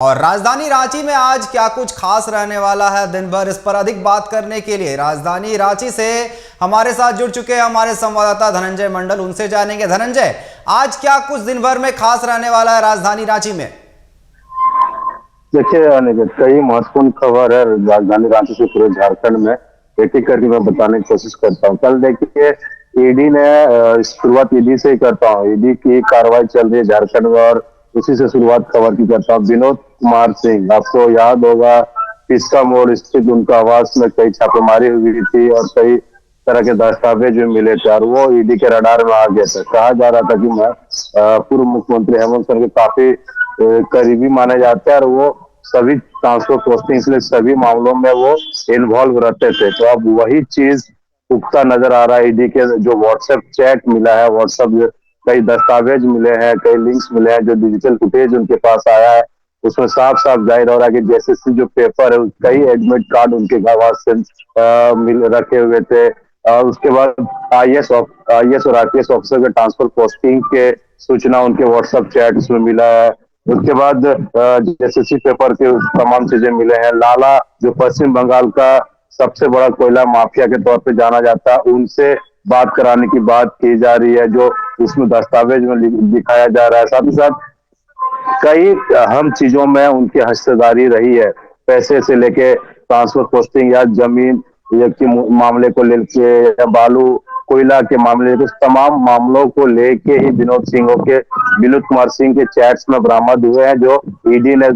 और राजधानी रांची में आज क्या कुछ खास रहने वाला है दिन भर, इस पर अधिक बात करने के लिए राजधानी रांची से हमारे साथ जुड़ चुके हैं हमारे संवाददाता धनंजय मंडल। उनसे जानेंगे। धनंजय, आज क्या कुछ दिन भर में खास रहने वाला है राजधानी रांची में? देखिए अनिकेत, कई महत्वपूर्ण खबर है राजधानी रांची से पूरे झारखंड में। एक एक करके मैं बताने की कोशिश करता हूँ। कल देखिए ईडी ने शुरुआत ईडी से ही करता हूँ। ईडी की कार्रवाई चल रही है झारखंड में और उसी से शुरुआत खबर की करता हूँ। विनोद कुमार सिंह, आपको याद होगा, पिस्का मोड़ स्थित उनका आवास में कई छापेमारी हुई थी और कई तरह के दस्तावेज भी मिले थे और वो ईडी के रडार में आ गए थे। कहा जा रहा था कि मैं पूर्व मुख्यमंत्री हेमंत सोरेन के काफी करीबी माने जाते हैं और वो सभी ट्रांसफर पोस्टिंग इसलिए सभी मामलों में वो इन्वॉल्व रहते थे। तो अब वही चीज पुख्ता नजर आ रहा है। ईडी के जो व्हाट्सएप चैट मिला है, व्हाट्सएप कई दस्तावेज मिले हैं, कई लिंक्स मिले हैं, जो डिजिटल फुटेज उनके पास आया है उसमें साफ साफ जाहिर हो रहा है कि जैसे जो पेपर है, कई एडमिट कार्ड उनके आवास से मिल रखे हुए थे। और उसके बाद आईएएस और आईपीएस ऑफिसर के ट्रांसफर पोस्टिंग के सूचना उनके व्हाट्सएप चैट में मिला है। उसके बाद जेएसएससी पेपर के तमाम चीजें मिले हैं। लाला, जो पश्चिम बंगाल का सबसे बड़ा कोयला माफिया के तौर पे जाना जाता है, उनसे बात कराने की बात की जा रही है, जो उसमें दस्तावेज में दिखाया जा रहा है। साथ ही साथ कई अहम चीजों में उनकी हिस्सेदारी रही है, पैसे से लेके ट्रांसफर पोस्टिंग या जमीन के मामले को लेके या बालू कोयला के मामले को, तमाम मामलों को लेके ही विनोद कुमार सिंह के चैट्स में बरामद हुए हैं, जो ईडी ने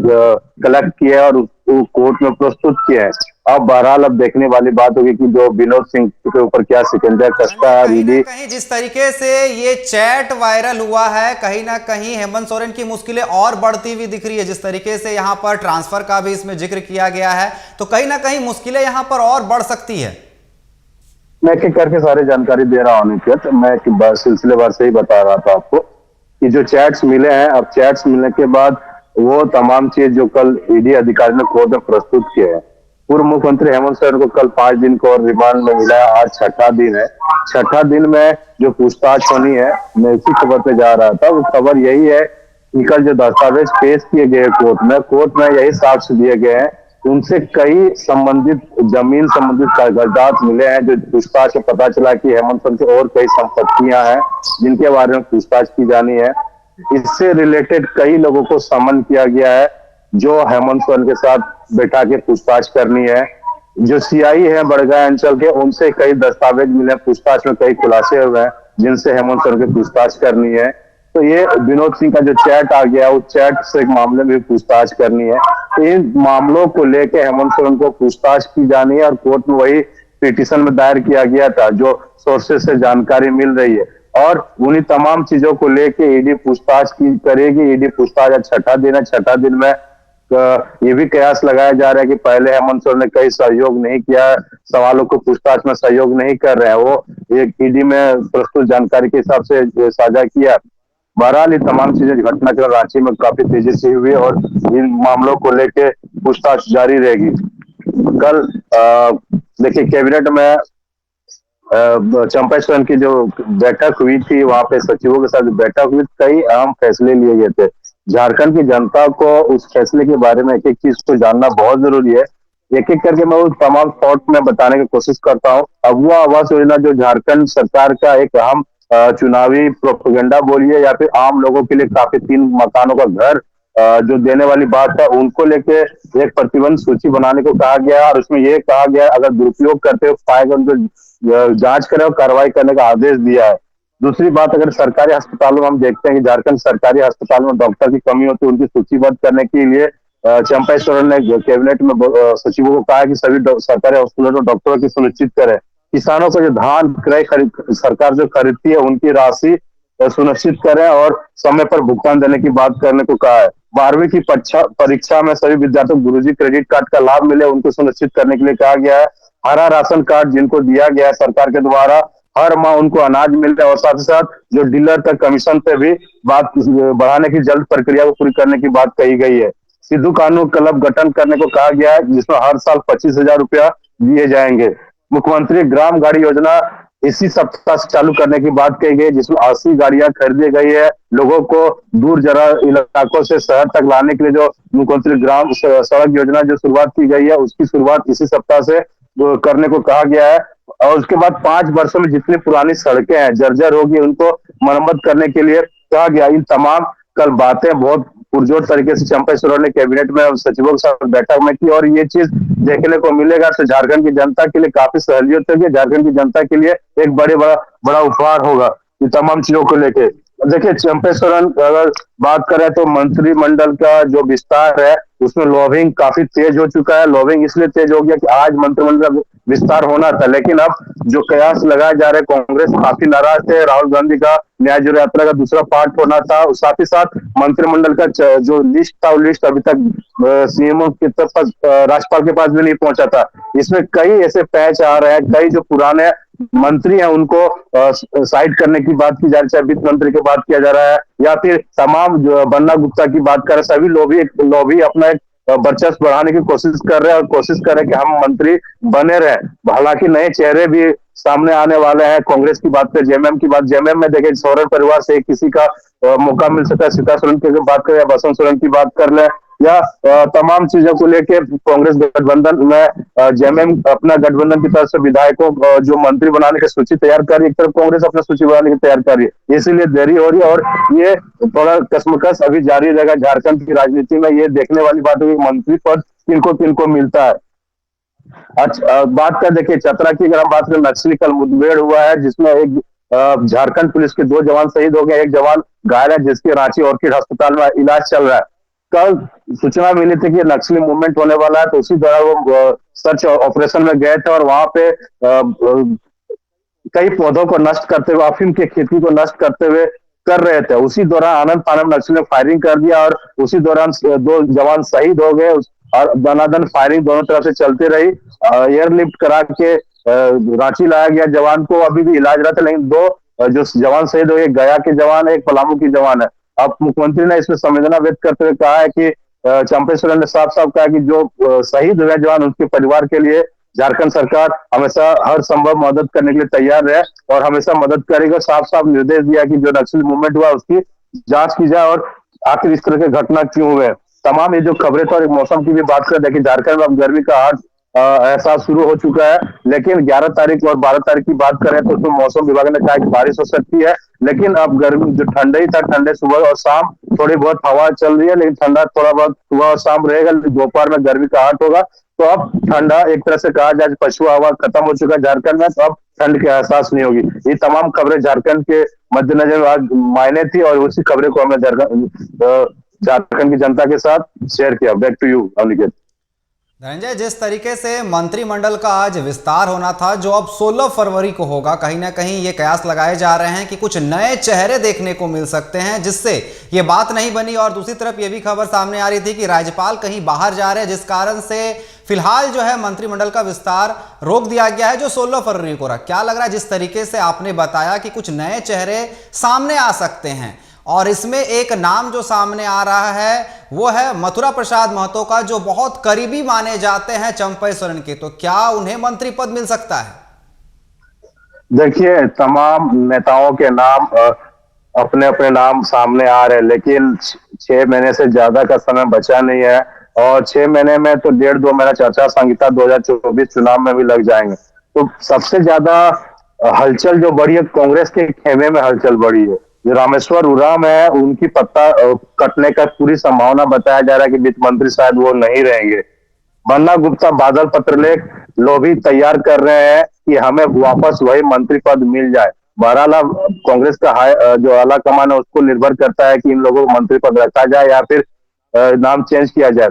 कलेक्ट किए और कोर्ट में प्रस्तुत किए हैं। अब बहरहाल अब देखने वाली बात होगी कि जो विनोद सिंह के ऊपर क्या शिकंजा कसता है कहीं ना ईडी। कहीं जिस तरीके से ये चैट वायरल हुआ है, कहीं ना कहीं हेमंत सोरेन की मुश्किलें और बढ़ती हुई दिख रही है। जिस तरीके से यहाँ पर ट्रांसफर का भी इसमें जिक्र किया गया है, तो कहीं ना कहीं मुश्किलें यहाँ पर और बढ़ सकती है। मैं एक एक करके सारी जानकारी दे रहा हूँ अनिकेत। मैं सिलसिलेवार से ही बता रहा था आपको कि जो चैट्स मिले हैं, अब चैट्स मिलने के बाद वो तमाम चीज जो कल ईडी अधिकारी ने कोर्ट में प्रस्तुत किए हैं। पूर्व मुख्यमंत्री हेमंत सोरेन को कल 5 दिन को और रिमांड में मिला है। आज छठा दिन है। छठा दिन में जो पूछताछ होनी है, मैं इसी खबर पे जा रहा था। वो खबर यही है कि कल जो दस्तावेज पेश किए गए कोर्ट में यही साक्ष्य दिए गए हैं। उनसे कई संबंधित जमीन संबंधित कागजात मिले हैं, जो पूछताछ में पता चला कि हेमंत सोरेन की और कई संपत्तियां हैं जिनके बारे में पूछताछ की जानी है। इससे रिलेटेड कई लोगों को समन किया गया है, जो हेमंत सोरेन के साथ बैठा के पूछताछ करनी है। जो सीआई है बड़गांव अंचल के, उनसे कई दस्तावेज मिले, पूछताछ में कई खुलासे हुए हैं जिनसे हेमंत सोरेन की पूछताछ करनी है। तो ये विनोद सिंह का जो चैट आ गया, उस चैट से मामले में पूछताछ करनी है। तो इन मामलों को लेकर हेमंत सोरेन को पूछताछ की जानी है और कोर्ट में वही पिटीशन में दायर किया गया था, जो सोर्सेस से जानकारी मिल रही है। और उन्हीं तमाम चीजों को लेके ईडी पूछताछ की करेगी। ईडी पूछताछ आज छठा दिन है। छठा दिन में ये भी कयास लगाया जा रहा है कि पहले हेमंत सोरेन ने कई सहयोग नहीं किया, सवालों को पूछताछ में सहयोग नहीं कर रहे हैं। वो एक ईडी में प्रस्तुत जानकारी के हिसाब से साझा किया। बहरहाल ये तमाम चीजें घटनाक्रम रांची में काफी तेजी से हुई और इन मामलों को लेके पूछताछ जारी रहेगी। कल देखिए कैबिनेट में चंपा सोरेन की जो बैठक हुई थी, वहां पे सचिवों के साथ बैठक हुई, कई अहम फैसले लिए गए थे। झारखंड की जनता को उस फैसले के बारे में एक एक चीज को जानना बहुत जरूरी है। एक एक करके मैं उस तमाम थॉट में बताने की कोशिश करता हूँ। अबुआ आवास योजना जो झारखंड सरकार का एक अहम चुनावी प्रोपेगेंडा बोलिए या फिर आम लोगों के लिए काफी 3 मकानों का घर जो देने वाली बात है, उनको लेके एक प्रतिबंध सूची बनाने को कहा गया और उसमें यह कहा गया अगर दुरुपयोग करते हो पाएगा उनको जांच करे और कार्रवाई करने का आदेश दिया है। दूसरी बात, अगर सरकारी अस्पतालों में हम देखते हैं कि झारखंड सरकारी अस्पतालों में डॉक्टर की कमी होती है, उनकी सूचीबद्ध करने के लिए चंपा सोरेन ने कैबिनेट में सचिवों को कहा कि सभी सरकारी हॉस्पिटलों में डॉक्टरों की सुनिश्चित करें। किसानों को जो धान क्रय सरकार जो खरीदती है, उनकी राशि सुनिश्चित करें और समय पर भुगतान देने की बात करने को कहा है। 12वीं की परीक्षा में सभी विद्यार्थियों को गुरुजी क्रेडिट कार्ड का लाभ मिले, उनको सुनिश्चित करने के लिए कहा गया है। हरा राशन कार्ड जिनको दिया गया है सरकार के द्वारा, हर माह उनको अनाज मिलता है और साथ ही साथ जो डीलर तक कमीशन पे भी बात बढ़ाने की जल्द प्रक्रिया को पूरी करने की बात कही गई है। सिद्धू कानून क्लब गठन करने को कहा गया है, जिसमें हर साल 25,000 रुपया दिए जाएंगे। मुख्यमंत्री ग्राम गाड़ी योजना इसी सप्ताह से चालू करने की बात कही गई, जिसमें 80 गाड़ियां खरीदी गई है। लोगों को दूर जरा इलाकों से शहर तक लाने के लिए जो मुख्यमंत्री ग्राम सड़क योजना जो शुरुआत की गई है, उसकी शुरुआत इसी सप्ताह से करने को कहा गया है। और उसके बाद 5 वर्षों में जितनी पुरानी सड़कें हैं जर्जर होगी, उनको मरम्मत करने के लिए कहा गया। इन तमाम कल बातें बहुत पुरजोर तरीके से चंपा सोरेन ने कैबिनेट में सचिवों के साथ बैठक में की, और ये चीज देखने को मिलेगा तो झारखंड की जनता के लिए काफी सहूलियत होगी, झारखंड की जनता के लिए एक बड़ा उपहार होगा इन तमाम चीजों को लेके। देखिए, चंपा सोरेन अगर बात करें तो मंत्रिमंडल का जो विस्तार है उसमें लॉबिंग काफी तेज हो चुका है। लॉबिंग इसलिए तेज हो गया कि आज मंत्रिमंडल विस्तार होना था, लेकिन अब जो कयास लगाए जा रहे, कांग्रेस काफी नाराज थे। राहुल गांधी का न्याय जोड़ो यात्रा का दूसरा पार्ट होना था, साथ ही साथ मंत्रिमंडल का जो लिस्ट था, वो लिस्ट अभी तक सीएमओ के पास, राज्यपाल के पास भी नहीं पहुंचा था। इसमें कई ऐसे पैच आ रहे हैं, कई जो पुराने मंत्री हैं उनको साइड करने की बात की जा रही है, चाहे वित्त मंत्री की बात किया जा रहा है या फिर तमाम जो बन्ना गुप्ता की बात कर रहे हैं, सभी लॉबी अपना एक वर्चस्व बढ़ाने की कोशिश कर रहे हैं और कोशिश कर रहे हैं कि हम मंत्री बने रहे। हालांकि नए चेहरे भी सामने आने वाले हैं। कांग्रेस की बात करें, जेएमएम की बात, जेएमएम में देखें सोरेन परिवार से किसी का मौका मिल सकता है। सीता सोरेन की बात करें या बसंत सोरेन की बात कर ले, या तमाम चीजों को लेके कांग्रेस गठबंधन में जेएमएम अपना गठबंधन की तरफ से विधायकों जो मंत्री बनाने की सूची तैयार कर रही है, एक तरफ कांग्रेस अपना सूची बनाने की तैयार कर रही है, इसीलिए देरी हो रही है। और ये थोड़ा कसमकस अभी जारी रहेगा झारखंड की राजनीति में। ये देखने वाली बात है कि मंत्री पद किनको किनको मिलता है। अच्छा, बात कर देखिए चतरा की, अगर हम बात करें, नक्सली कल मुठभेड़ हुआ है जिसमें एक झारखंड पुलिस के 2 जवान शहीद हो गए, एक जवान घायल है जिसके रांची ऑर्किड अस्पताल में इलाज चल रहा है। कल सूचना मिली थी कि नक्सली मूवमेंट होने वाला है, तो उसी दौरान वो सर्च ऑपरेशन में गए थे और वहां पे कई पौधों को नष्ट करते हुए, अफीम की खेती को नष्ट करते हुए कर रहे थे। उसी दौरान आनंद फानंद नक्सली ने फायरिंग कर दिया और उसी दौरान 2 जवान शहीद हो गए और दनादन फायरिंग दोनों तरफ से चलती रही। एयरलिफ्ट करा के रांची लाया गया जवान को, अभी भी इलाज रहा था, लेकिन 2 जो जवान शहीद हो गए, गया के जवान है, एक पलामू की जवान है। अब मुख्यमंत्री ने इसमें संवेदना व्यक्त करते हुए कहा है कि चंपा सोरेन ने साफ साफ कहा कि जो शहीद हुए जवान, उनके परिवार के लिए झारखंड सरकार हमेशा हर संभव मदद करने के लिए तैयार है और हमेशा मदद करेगा। साफ साफ निर्देश दिया कि जो नक्सली मूवमेंट हुआ उसकी जांच की जाए और आखिर इस तरह के घटना क्यों हुए। तमाम ये जो खबरें थे, और मौसम की भी बात करें, देखिए झारखंड में अब गर्मी का एहसास शुरू हो चुका है, लेकिन 11 तारीख और 12 तारीख की बात करें तो उसमें मौसम विभाग ने कहा कि बारिश हो सकती है। लेकिन अब गर्मी जो ठंडा ही था, ठंडे सुबह और शाम थोड़ी बहुत हवा चल रही है, लेकिन ठंडा थोड़ा बहुत सुबह और शाम रहेगा, दोपहर में गर्मी का आहट होगा। तो अब ठंडा एक तरह से कहा जाए, पछुआ हवा खत्म हो चुका है झारखंड में, तो अब ठंड के एहसास नहीं होगी। ये तमाम खबरें झारखंड के मद्देनजर में आज मायने थी और उसी खबरें को हमने झारखंड की जनता के साथ शेयर किया। Back to you Aniket. Dhananjay, जिस तरीके से मंत्रिमंडल का आज विस्तार होना था, जो अब 16 फरवरी को होगा, कहीं ना कहीं ये कयास लगाए जा रहे हैं कि कुछ नए चेहरे देखने को मिल सकते हैं, जिससे ये बात नहीं बनी। और दूसरी तरफ ये भी खबर सामने आ रही थी कि राज्यपाल कहीं बाहर जा रहे हैं, जिस कारण से फिलहाल जो है मंत्रिमंडल का विस्तार रोक दिया गया है, जो 16 फरवरी को रहा। क्या लग रहा है, जिस तरीके से आपने बताया कि कुछ नए चेहरे सामने आ सकते हैं, और इसमें एक नाम जो सामने आ रहा है वो है मथुरा प्रसाद महतो का, जो बहुत करीबी माने जाते हैं चंपा सोरेन के, तो क्या उन्हें मंत्री पद मिल सकता है? देखिए, तमाम नेताओं के नाम अपने अपने नाम सामने आ रहे हैं, लेकिन 6 महीने से ज्यादा का समय बचा नहीं है और 6 महीने में तो 1.5-2 महीना चर्चा संहिता 2024 चुनाव में भी लग जाएंगे। तो सबसे ज्यादा हलचल जो बढ़ी है, कांग्रेस के खेमे में हलचल बढ़ी है। जो रामेश्वर उरांव है, उनकी पत्ता कटने का पूरी संभावना बताया जा रहा है कि वित्त मंत्री शायद वो नहीं रहेंगे। बन्ना गुप्ता बादल पत्रलेख लॉबी तैयार कर रहे हैं कि हमें वापस वही मंत्री पद मिल जाए। बहरहाल कांग्रेस का जो आला कमान है उसको निर्भर करता है कि इन लोगों को मंत्री पद रखा जाए या फिर नाम चेंज किया जाए।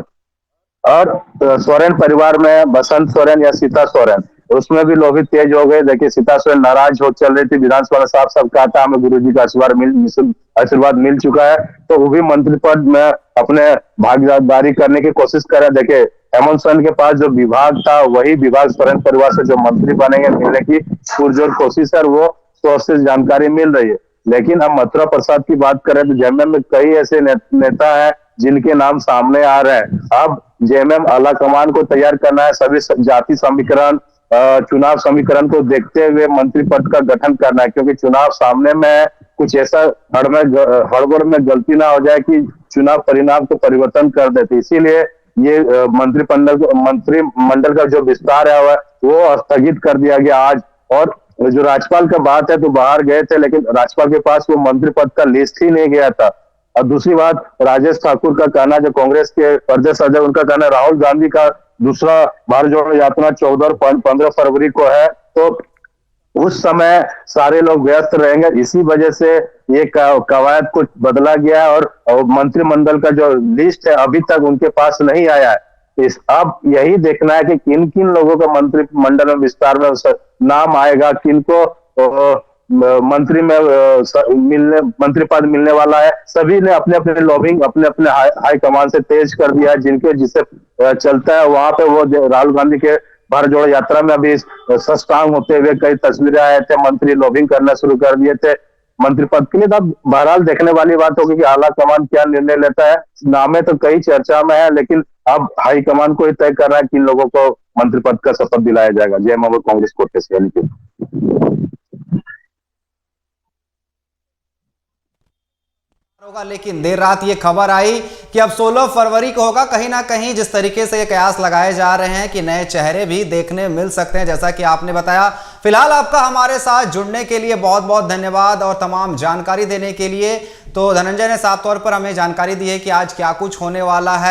और सोरेन परिवार में बसंत सोरेन या सीता सोरेन, उसमें भी लॉबी तेज हो गए। देखिए, सीता सोरेन नाराज हो चल रही थी, विधानसभा में साफ साफ कहा था हमें गुरुजी का आशीर्वाद मिल चुका है, तो वो भी मंत्री पद में अपने भागीदारी करने की कोशिश कर रहे। देखिए, हेमंत सोरेन के पास जो विभाग था, वही विभाग सोरेन परिवार से जो मंत्री बनेंगे मिलने की पुरजोर कोशिश है, वो सोर्स से जानकारी मिल रही है। लेकिन हम मथुरा प्रसाद की बात करें तो जेएमएम में कई ऐसे नेता हैं जिनके नाम सामने आ रहे हैं। अब जेएमएम आला कमान को तैयार करना है, सभी जाति समीकरण चुनाव समीकरण को देखते हुए मंत्री पद का गठन करना है, क्योंकि चुनाव सामने में है, कुछ ऐसा हड़बड़ में गलती ना हो जाए कि चुनाव परिणाम को परिवर्तन कर देते। इसीलिए ये मंत्रिमंडल का जो विस्तार है वो स्थगित कर दिया गया आज। और जो राज्यपाल का बात है तो बाहर गए थे, लेकिन राज्यपाल के पास वो मंत्री पद का लिस्ट ही नहीं गया था। और दूसरी बात, राजेश ठाकुर का कहना, जो कांग्रेस के प्रदेश अध्यक्ष, उनका कहना राहुल गांधी का दूसरा भारत जोड़ो यात्रा 14 और 15 फरवरी को है, तो उस समय सारे लोग व्यस्त रहेंगे। इसी वजह से ये कवायद को बदला गया है और मंत्रिमंडल का जो लिस्ट है अभी तक उनके पास नहीं आया है। अब यही देखना है कि किन किन लोगों का मंत्रिमंडल में विस्तार में नाम आएगा, किनको मंत्री पद मिलने वाला है। सभी ने अपने अपने लॉबिंग अपने अपने हाई कमान से तेज कर दिया है। जिनके जिसे चलता है वहां पे वो राहुल गांधी के भारत जोड़ो यात्रा में अभी सस्टांग होते हुए कई तस्वीरें आए थे, मंत्री लॉबिंग करना शुरू कर दिए थे मंत्री पद के लिए। तब बहरहाल देखने वाली बात होगी कि आला कमान क्या निर्णय लेता है। नामे तो कई चर्चा में है, लेकिन अब हाई कमान को ही तय कर रहा है किन लोगों को मंत्री पद का शपथ दिलाया जाएगा। जय महाबोर कांग्रेस कोटे से होगा। लेकिन देर रात ये खबर आई कि अब 16 फरवरी को होगा। कहीं ना कहीं जिस तरीके से ये कयास लगाए जा रहे हैं कि नए चेहरे भी देखने मिल सकते हैं, जैसा कि आपने बताया। फिलहाल आपका हमारे साथ जुड़ने के लिए बहुत बहुत धन्यवाद और तमाम जानकारी देने के लिए। तो धनंजय ने साफ तौर पर हमें जानकारी दी है कि आज क्या कुछ होने वाला है।